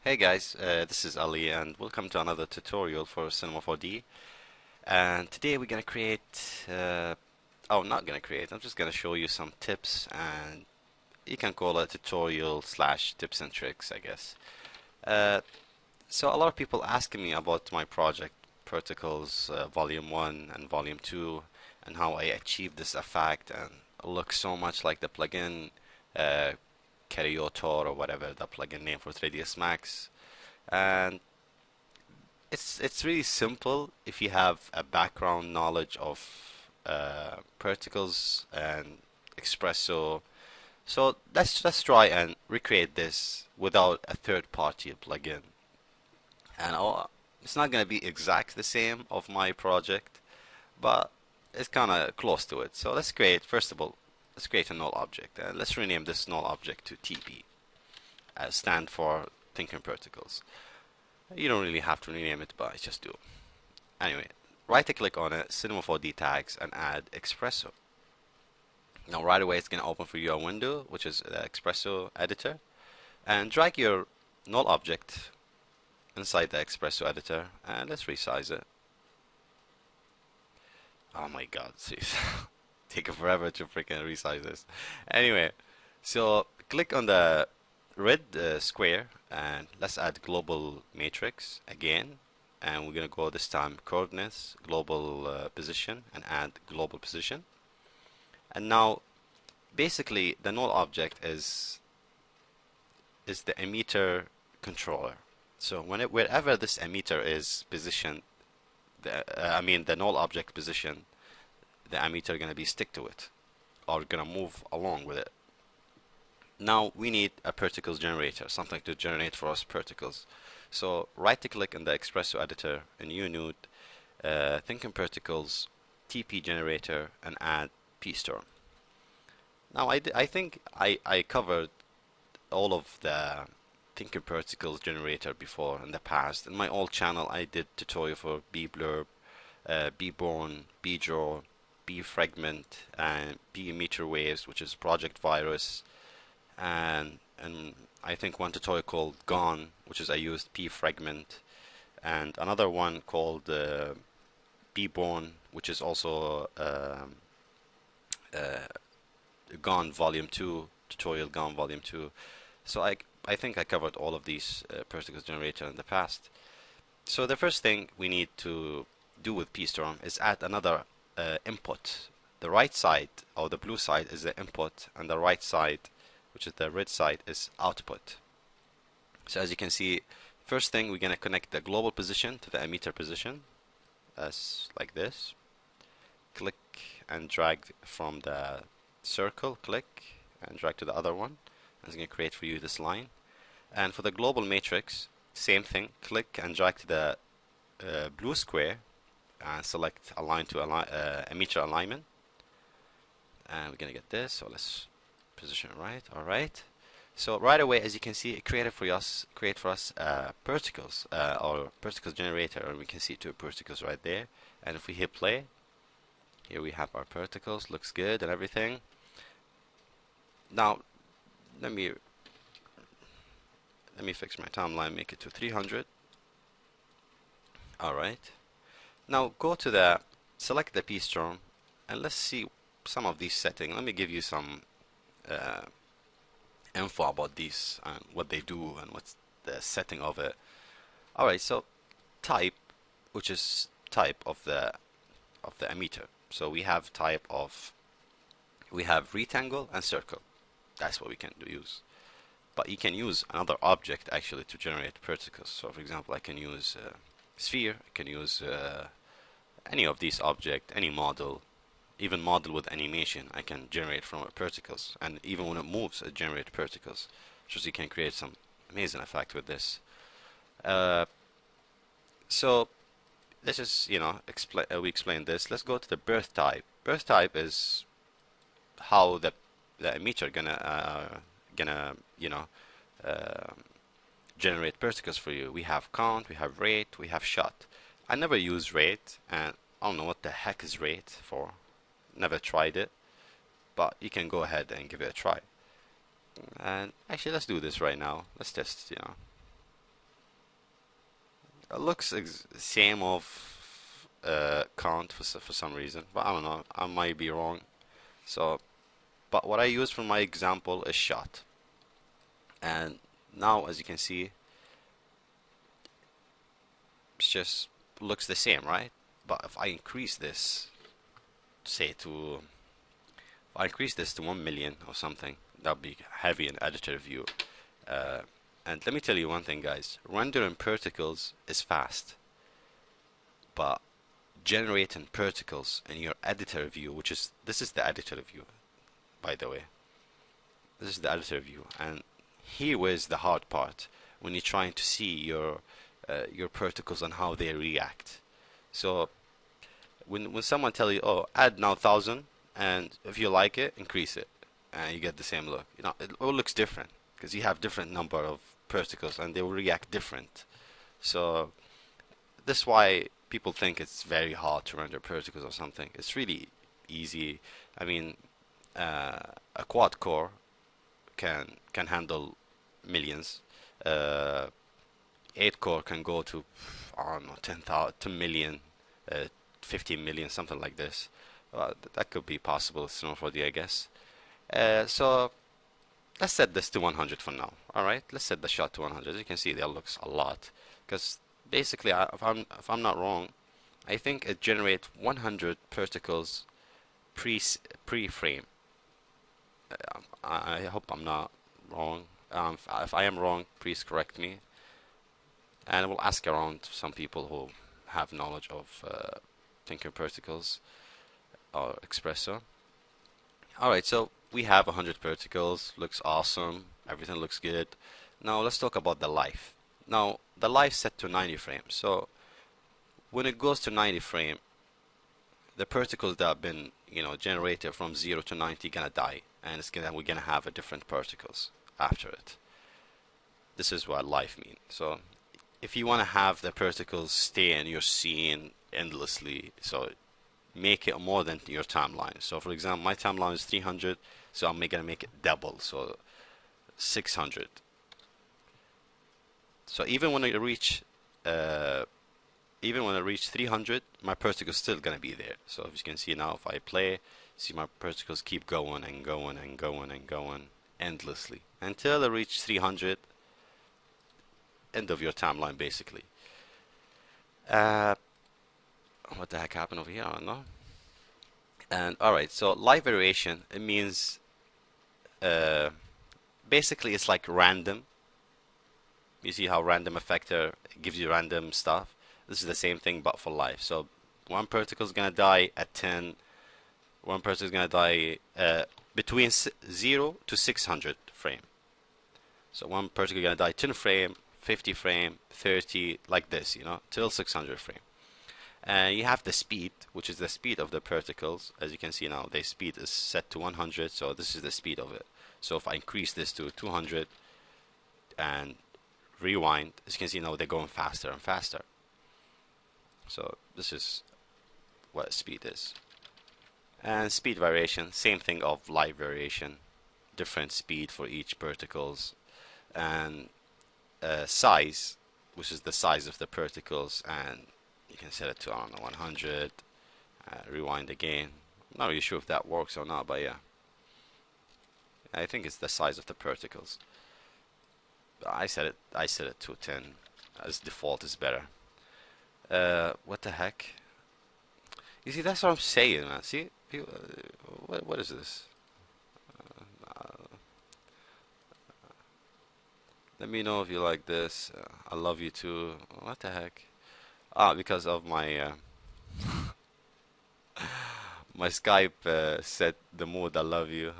Hey guys, this is Ali and welcome to another tutorial for Cinema 4D. And today we're gonna create, not gonna create, I'm just gonna show you some tips, and you can call it a tutorial slash tips and tricks, I guess. Uh, so a lot of people asking me about my project, Particles Volume 1 and Volume 2, and how I achieved this effect and looks so much like the plugin, uh, Karyotor or whatever the plugin name for 3ds Max. And it's really simple if you have a background knowledge of particles and xpresso. So let's try and recreate this without a third-party plugin. And it's not going to be exact the same of my project, but it's kind of close to it. So let's create, first of all, let's create a null object. And let's rename this null object to TP, stand for thinking particles. You don't really have to rename it, but I just do. Anyway, right-click on it, Cinema 4D tags, and add xpresso. Now right away it's going to open for you a window, which is the xpresso editor, and drag your null object inside the xpresso editor, and let's resize it. Oh my god, seriously. Take forever to freaking resize this. Anyway, so click on the red square and let's add global matrix again, and we're gonna go this time coordinates global position and add global position. And now basically the null object is the emitter controller. So wherever this emitter is positioned, the null object position, the emitter gonna be stick to it or gonna move along with it. Now we need a particles generator, something to generate for us particles. So right-click in the xpresso editor, a new node, thinking particles, TP generator, and add Pstorm. Now I think I covered all of the thinking particles generator before in the past. In my old channel, I did tutorial for bblurb, bborn, bdraw, bfragment, and bemitter waves, which is project virus. And I think one tutorial called Gone, which is I used pfragment, and another one called bborn, which is also Gone Volume 2 tutorial, Gone Volume 2. So I think I covered all of these particles generator in the past. So the first thing we need to do with Pstorm is add another input. The right side or the blue side is the input, and the right side, which is the red side, is output. So as you can see, first thing we're gonna connect the global position to the emitter position, as like this. Click and drag from the circle, click and drag to the other one. And it's gonna create for you this line. And for the global matrix, same thing. Click and drag to the blue square and select align to emitter alignment. And we're gonna get this. So let's position it right. All right. So right away, as you can see, it create for us particles or particles generator, and we can see two particles right there. And if we hit play, here we have our particles. Looks good and everything. Now let me fix my timeline. Make it to 300. All right. Now go to the select the Pstorm, and let's see some of these settings. Let me give you some info about these and what they do and what's the setting of it. Alright, so type, which is type of the emitter. So we have rectangle and circle. That's what we can use. But you can use another object actually to generate particles. So for example, I can use sphere, I can use any of these objects, any model, even model with animation, I can generate from particles, and even when it moves, it generates particles. So you can create some amazing effect with this. So let's just we explain this. Let's go to the birth type. Birth type is how the emitter gonna generate particles for you. We have count, we have rate, we have shot. I never use rate, and I don't know what the heck is rate for. Never tried it, but you can go ahead and give it a try. And actually, let's do this right now. Let's test, It looks same of count for some reason, but I don't know. I might be wrong. So, but what I use for my example is shot, and now as you can see, it just looks the same, right? But if I increase this, say to, if I increase this to 1 million or something, that'll be heavy in editor view. Uh, and let me tell you one thing, guys. Rendering particles is fast, but generating particles in your editor view, which is, this is the editor view, by the way. This is the editor view, and here is the hard part when you're trying to see your particles and how they react. So when someone tell you, oh, add now 1,000, and if you like it, increase it, and you get the same look. You know, it all looks different because you have different number of particles and they will react different. So this is why people think it's very hard to render particles or something. It's really easy. I mean, a quad core can handle millions. 8 core can go to, I don't know, 10,000, 10 million, 15 million, something like this. That could be possible with Cinema 4D, I guess. So let's set this to 100 for now. All right, let's set the shot to 100. As you can see, that looks a lot. Because basically, if I'm not wrong, I think it generates 100 particles pre-frame. I hope I'm not wrong. If I am wrong, please correct me. And we'll ask around some people who have knowledge of thinking particles or xpresso. Alright, so we have 100 particles. Looks awesome. Everything looks good. Now let's talk about the life. Now the life set to 90 frames. So when it goes to 90 frame, the particles that have been, you know, generated from 0 to 90 gonna die, and we're gonna have a different particles after it. This is what life means. So if you want to have the particles stay in your scene endlessly, so make it more than your timeline. So for example, my timeline is 300, so I'm gonna make it double, so 600. So even when I reach 300, my particles still gonna be there. So as you can see now, if I play, see my particles keep going and going and going and going endlessly until I reach 300. End of your timeline, basically. What the heck happened over here? I don't know. And alright, so live variation, it means basically it's like random. You see how random effector gives you random stuff? This is the same thing but for life. So one particle is gonna die at 10. One particle is gonna die between 0 to 600 frame. So one particle is gonna die 10 frame, 50 frame, 30, like this, you know, till 600 frame. And you have the speed, which is the speed of the particles. As you can see now, the speed is set to 100, so this is the speed of it. So if I increase this to 200 and rewind, as you can see now, they're going faster and faster. So this is what speed is. And speed variation, same thing of light variation, different speed for each particles. And size, which is the size of the particles, and you can set it to, I don't know, 100. Rewind again. I'm not really sure if that works or not, but yeah, I think it's the size of the particles. I set it to 10 as default is better. What the heck? You see, that's what I'm saying, man. See, what is this? Let me know if you like this. I love you too. What the heck? Ah, because of my my Skype set the mood I love you.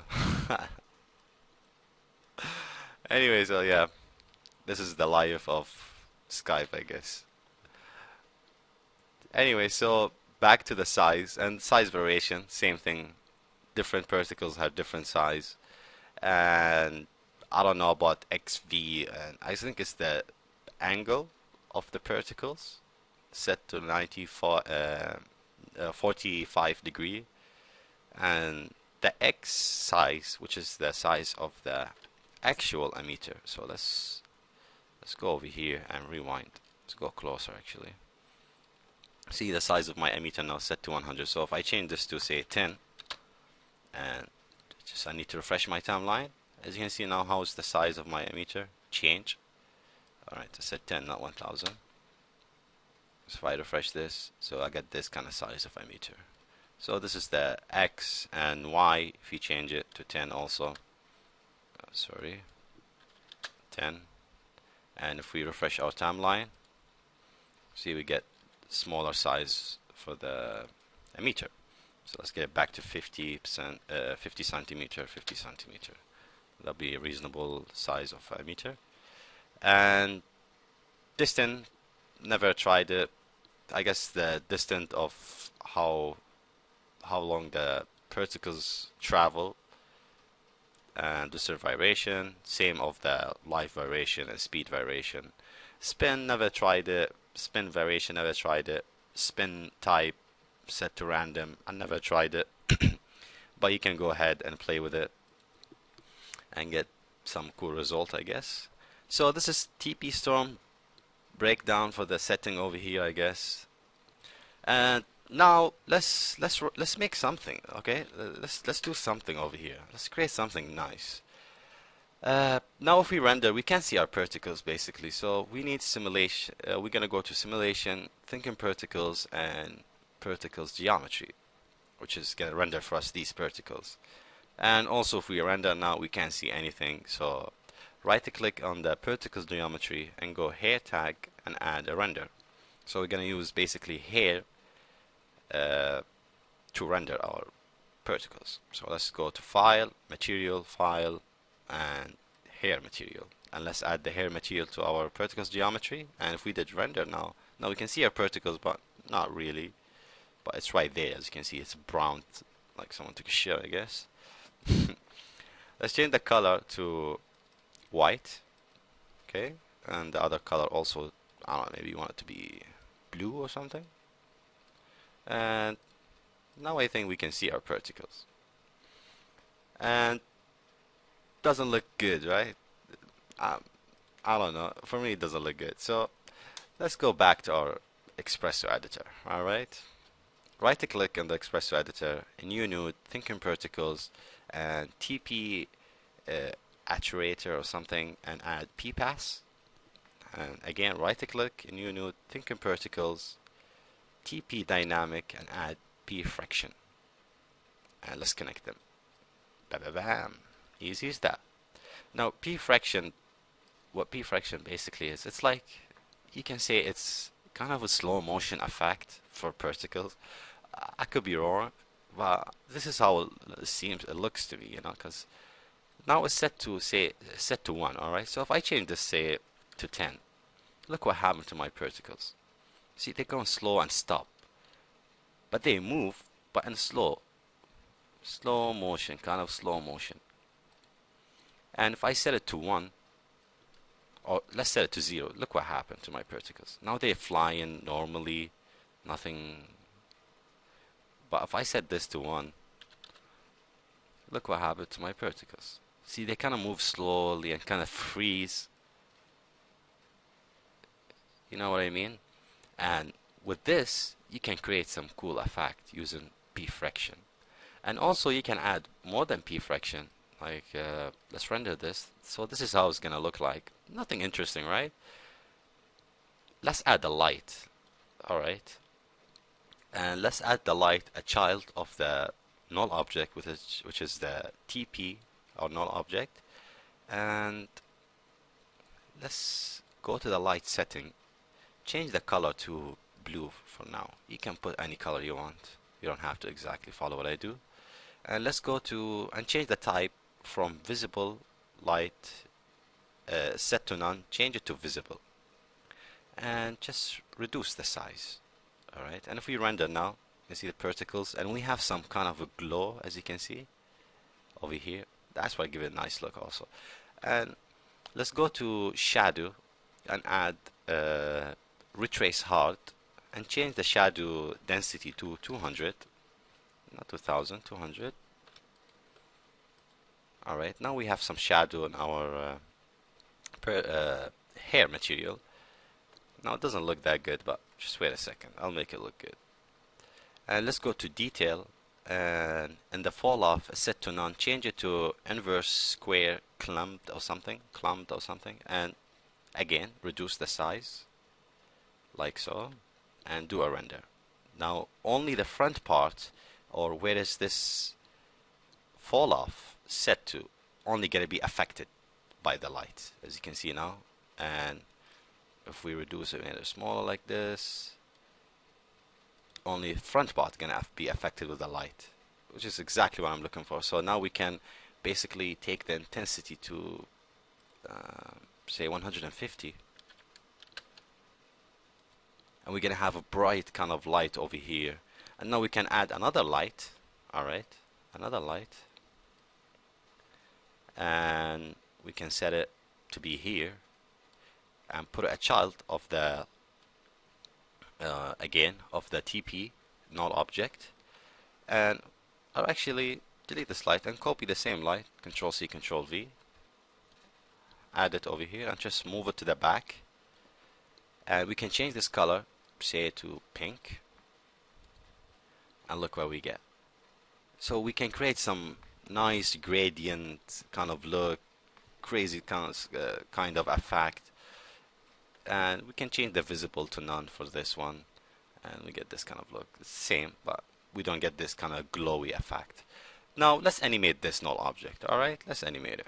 Anyway, so yeah, this is the life of Skype, I guess. Anyway, so back to the size and size variation, same thing. Different particles have different size, and I don't know about XV, and I think it's the angle of the particles set to 45 degree, and the X size, which is the size of the actual emitter. So let's go over here and rewind. Let's go closer actually. See the size of my emitter now set to 100. So if I change this to say 10, and just I need to refresh my timeline. As you can see now, how's the size of my emitter change? Alright, I said 10, not 1000. So if I refresh this, so I get this kind of size of emitter. So this is the X and Y. If you change it to 10 also, sorry, 10. And if we refresh our timeline, see we get smaller size for the emitter. So let's get it back to 50%, 50 centimeter, 50 centimeter. That'll be a reasonable size of emitter. And distance, never tried it. I guess the distance of how long the particles travel, and the variation, same of the light variation and speed variation. Spin, never tried it. Spin variation, never tried it. Spin type set to random, I never tried it. But you can go ahead and play with it and get some cool result, I guess. So this is Pstorm breakdown for the setting over here, I guess. And now let's make something, okay? Let's do something over here. Let's create something nice. Now if we render, we can see our particles basically. So we need simulation. We're gonna go to simulation, thinking particles, and particles geometry, which is gonna render for us these particles. And also if we render now, we can't see anything. So right click on the particles geometry and go hair tag and add a render. So we're gonna use basically hair to render our particles. So let's go to file, material, file, and hair material, and let's add the hair material to our particles geometry. And if we did render now we can see our particles, but not really, but it's right there. As you can see, it's brown, like someone took a shit, I guess. Let's change the color to white, okay, and the other color also, I don't know, maybe you want it to be blue or something. And now I think we can see our particles, and doesn't look good, right? I don't know, for me it doesn't look good. So let's go back to our xpresso editor. Alright, right click on the xpresso editor, a new node, thinking particles, and TP actuator or something, and add ppass. And again, right click, a new node, thinking particles, TP dynamic, and add p fraction. And let's connect them. Bam. Easy as that. Now p fraction, what p fraction basically is, it's like, you can say it's kind of a slow motion effect for particles. I could be wrong, but this is how it seems, it looks to me, you know, because now it's set to 1. Alright, so if I change this, say, to 10, look what happened to my particles. See, they're going slow and stop, but they move, but in slow motion, kind of slow motion. And if I set it to 1, or let's set it to 0, look what happened to my particles. Now they're flying normally, nothing. But if I set this to 1, look what happened to my particles. See, they kind of move slowly and kind of freeze. You know what I mean? And with this, you can create some cool effect using p fraction. And also you can add more than p fraction. Like, let's render this. So this is how it's gonna look like. Nothing interesting, right? Let's add the light. Alright. And let's add the light, a child of the null object, which is the TP, or null object. And let's go to the light setting. Change the color to blue for now. You can put any color you want. You don't have to exactly follow what I do. And let's go to, and change the type from visible light, set to none, change it to visible. And just reduce the size. Alright, and if we render now, you can see the particles, and we have some kind of a glow, as you can see over here. That's why I give it a nice look also. And let's go to shadow and add retrace hard, and change the shadow density to 200, not 2000, 200. Alright, now we have some shadow in our hair material. Now it doesn't look that good, but just wait a second. I'll make it look good. And let's go to detail, and in the fall off set to none, change it to inverse square clumped or something, and again reduce the size like so, and do a render. Now only the front part, or where is this fall off set to, only going to be affected by the light, as you can see now. And if we reduce it, make it smaller like this, only the front part gonna be affected with the light, which is exactly what I'm looking for. So now we can basically take the intensity to say 150, and we're gonna have a bright kind of light over here. And now we can add another light. Alright, another light, and we can set it to be here and put a child of the again of the TP null object. And I'll actually delete this light and copy the same light, Control C, Control V, add it over here and just move it to the back. And we can change this color, say to pink, and look what we get. So we can create some nice gradient kind of look, crazy kind of effect. And we can change the visible to none for this one, and we get this kind of look. It's the same, but we don't get this kind of glowy effect. Now let's animate this null object. Alright, let's animate it.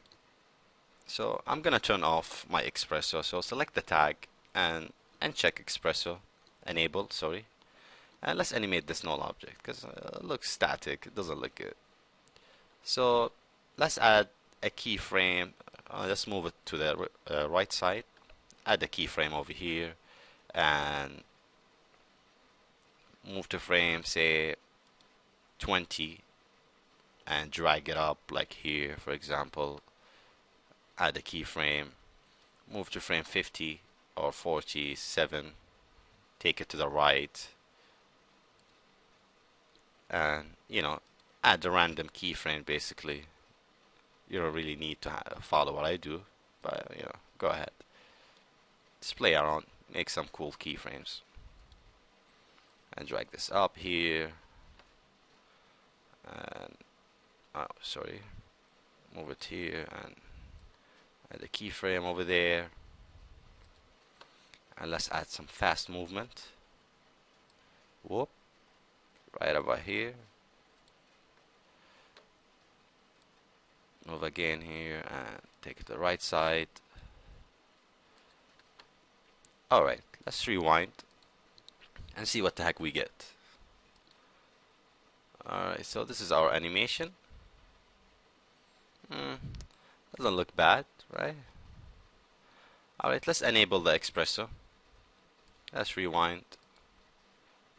So I'm gonna turn off my xpresso. So select the tag and check xpresso, enable, sorry. And let's animate this null object, because it looks static, it doesn't look good. So let's add a keyframe. Let's move it to the right side. Add a keyframe over here and move to frame, say 20, and drag it up like here, for example. Add a keyframe, move to frame 50 or 47, take it to the right, and add a random keyframe. Basically, you don't really need to follow what I do, but go ahead. Just play around, make some cool keyframes, and drag this up here, and move it here, and add a keyframe over there, and let's add some fast movement. Whoop, right over here, move again here, and take it to the right side. Alright, let's rewind and see what the heck we get. Alright, so this is our animation. Doesn't look bad, right? Alright, let's enable the xpresso. Let's rewind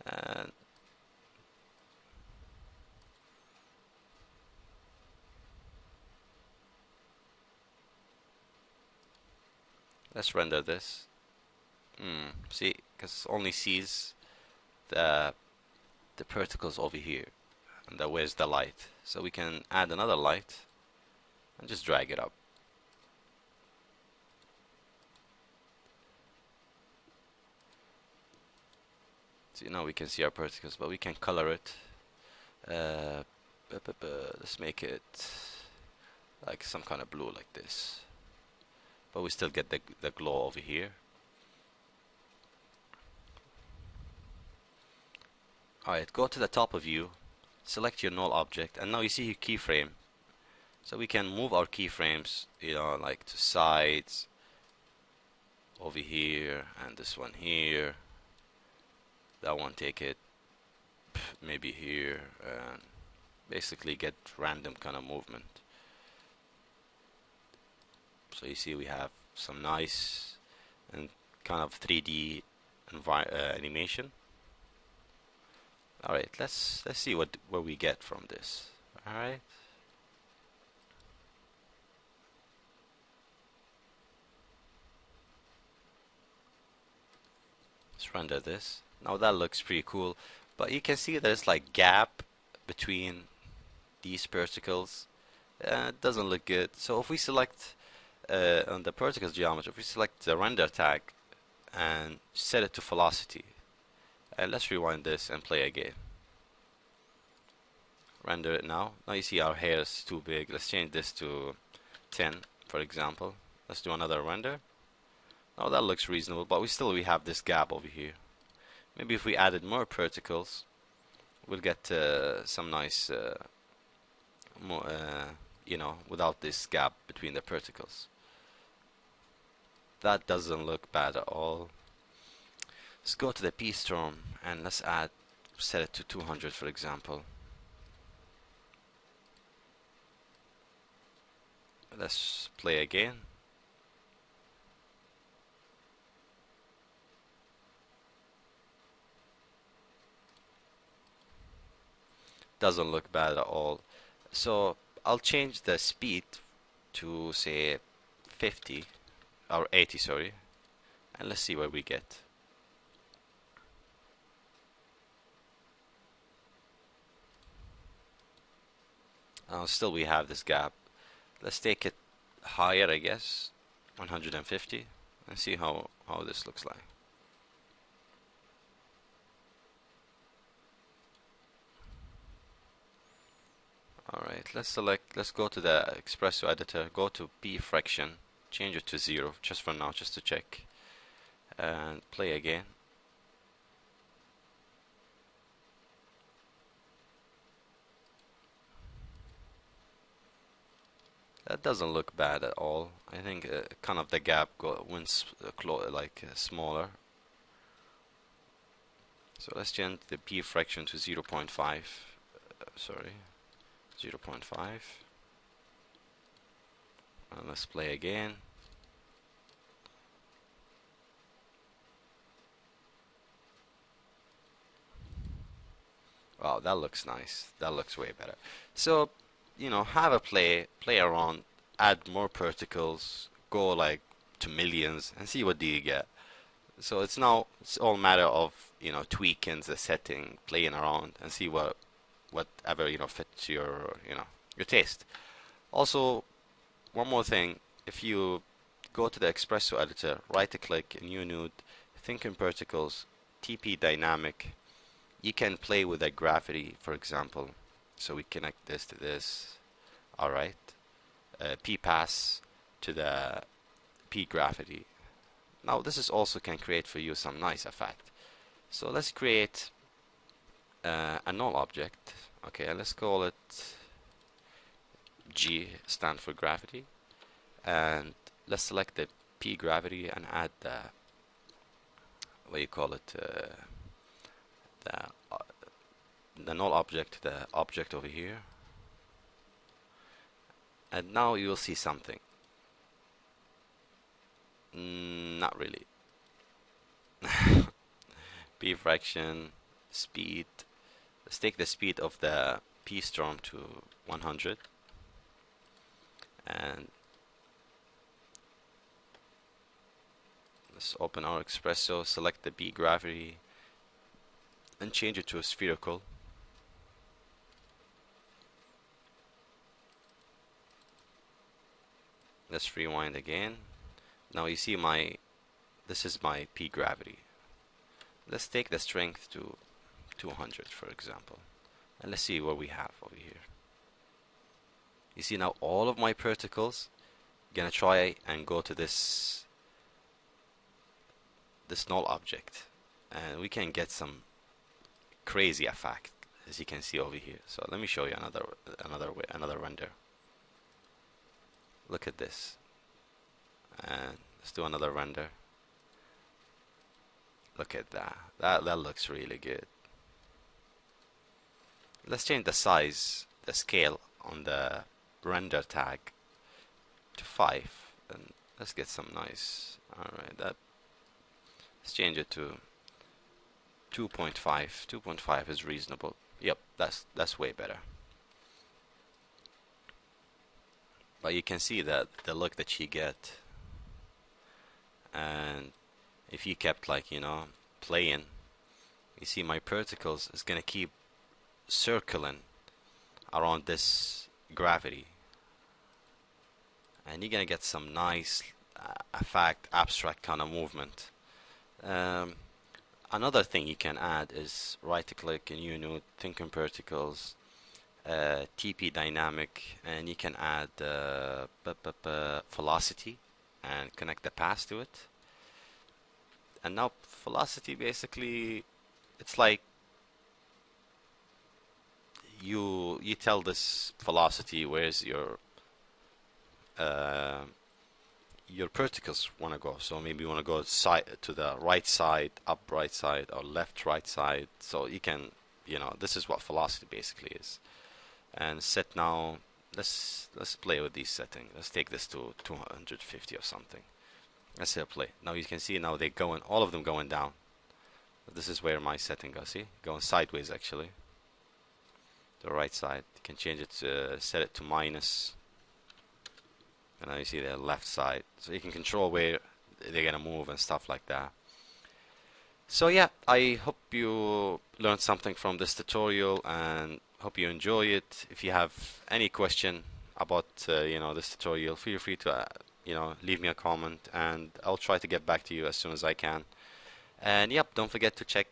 and let's render this. See, because it only sees the particles over here, and where's the light. So we can add another light and just drag it up. So now we can see our particles, but we can color it. Let's make it like some kind of blue like this, but we still get the glow over here. Alright, go to the top of view, select your null object, and now you see your keyframe. So we can move our keyframes, like to sides, over here, and this one here. That one, take it maybe here, and basically get random kind of movement. So you see we have some nice and kind of 3D animation. Alright, let's see what we get from this. Alright. Let's render this. Now that looks pretty cool, but you can see there's like gap between these particles. It doesn't look good. So if we select on the particles geometry, if we select the render tag and set it to velocity. And let's rewind this and play again. Render it now. Now you see our hair is too big. Let's change this to 10, for example. Let's do another render. Now that looks reasonable, but we have this gap over here. Maybe if we added more particles, we'll get some nice, more, you know, without this gap between the particles. That doesn't look bad at all. Let's go to the Pstorm and let's set it to 200, for example. Let's play again. Doesn't look bad at all. So I'll change the speed to say 50 or 80, sorry, and let's see where we get. Still we have this gap. Let's take it higher, I guess, 150, and see how this looks like. Alright, let's go to the xpresso editor, go to P fraction, change it to 0 just for now, just to check, and play again. That doesn't look bad at all. I think kind of the gap went smaller. So let's change the P fraction to 0.5. Sorry, 0.5. And let's play again. Wow, that looks nice. That looks way better. So, you know, have a play around, add more particles, go like to millions, and see what do you get. So it's all matter of, you know, tweaking the setting, playing around, and see whatever, you know, fits your, you know, your taste. Also, one more thing, if you go to the xpresso editor, right click, new node, think in particles, TP dynamic, you can play with the gravity, for example. So we connect this to this. Alright. P pass to the P gravity. Now this is also can create for you some nice effect. So let's create a null object. Okay, and let's call it G, stand for gravity. And let's select the P gravity and add the, what do you call it, the null object, the object over here. And now you will see something. Not really. P fraction, speed. Let's take the speed of the Pstorm to 100. And let's open our xpresso, select the B gravity, and change it to a spherical. Let's rewind again. Now you see this is my P gravity. Let's take the strength to 200, for example, and let's see what we have over here. You see now all of my particles gonna try and go to this null object, and we can get some crazy effect, as you can see over here. So let me show you another render. Look at this, and let's do another render. Look at that. That looks really good. Let's change the size, the scale on the render tag to 5, and let's get some nice. Alright, let's change it to 2.5. 2.5 is reasonable. Yep, that's way better. But you can see that the look that you get, and if you kept like, you know, playing, you see my particles is gonna keep circling around this gravity, and you're gonna get some nice effect, abstract kind of movement. Um, Another thing you can add is right click in new node, think in particles, TP dynamic, and you can add velocity and connect the path to it. And now velocity basically, it's like you tell this velocity where's uh, your particles want to go. So maybe you want to go side to the right side, up right side, or left right side. So you can, this is what velocity basically is. And set now. Let's play with these settings. Let's take this to 250 or something. Let's hit play. Now you can see now they going, all of them going down. This is where my setting goes. See, going sideways actually. The right side. You can change it to set it to minus. And now you see the left side. So you can control where they're gonna move and stuff like that. So yeah, I hope you learned something from this tutorial and hope you enjoy it. If you have any question about this tutorial, feel free to leave me a comment and I'll try to get back to you as soon as I can. And yep, don't forget to check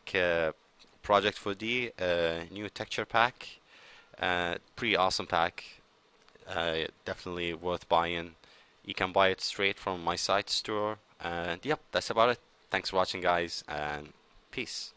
Project 4D new texture pack. Pretty awesome pack. Definitely worth buying. You can buy it straight from my site store. And yep, that's about it. Thanks for watching, guys, and peace.